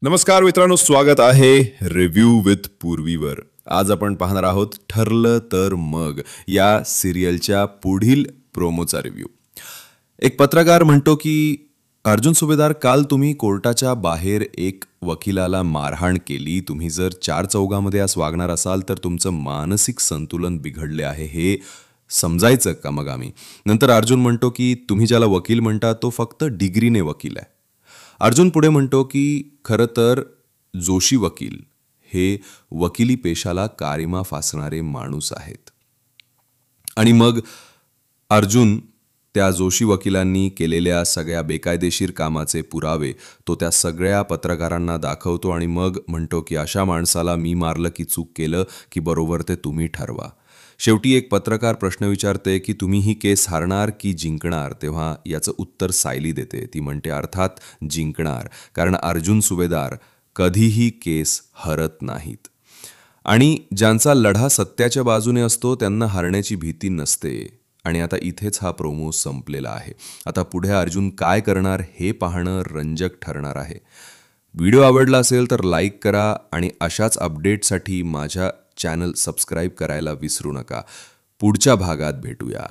नमस्कार मित्रांनो, स्वागत आहे रिव्ह्यू विथ पूर्वीवर. आज आपण पाहणार आहोत ठरलं तर मग या सिरियलच्या पुढील प्रोमोचा रिव्ह्यू. एक पत्रकार म्हणतो की अर्जुन सुभेदार, काल तुम्ही कोर्टाच्या बाहेर एक वकिलाला मारहाण केली. तुम्ही जर चार चौघामध्ये आज वागणार असाल तर तुमचं मानसिक संतुलन बिघडले आहे हे समजायचं का मग आम्ही. नंतर अर्जुन म्हणतो की तुम्ही ज्याला वकील म्हणता तो फक्त डिग्रीने वकील आहे. अर्जुन पुढे म्हणतो की खरं तर जोशी वकील हे वकिली पेशाला कारिमा फासणारे माणूस आहेत. आणि मग अर्जुन त्या जोशी वकिलांनी केलेल्या सगळ्या बेकायदेशीर कामाचे पुरावे तो त्या सगळ्या पत्रकारांना दाखवतो आणि मग म्हणतो की अशा माणसाला मी मारलं की चूक केलं की बरोबर ते तुम्ही ठरवा. शेवटी एक पत्रकार प्रश्न विचारते की तुम्ही ही केस हारणार की जिंकणार. तेव्हा याचं उत्तर सायली देते. ती म्हणते अर्थात जिंकणार, कारण अर्जुन सुभेदार कधीही केस हरत नाहीत. आणि ज्यांचा लढा सत्याच्या बाजूने असतो त्यांना हारण्याची भीती नसते. आणि आता इथेच हा प्रोमो संपलेला आहे. आता पुढे अर्जुन काय करणार हे पाहणं रंजक ठरणार आहे. व्हिडिओ आवडला असेल तर लाईक करा आणि अशाच अपडेटसाठी माझ्या चॅनल सबस्क्राईब करायला विसरू नका. पुढच्या भागात भेटूया.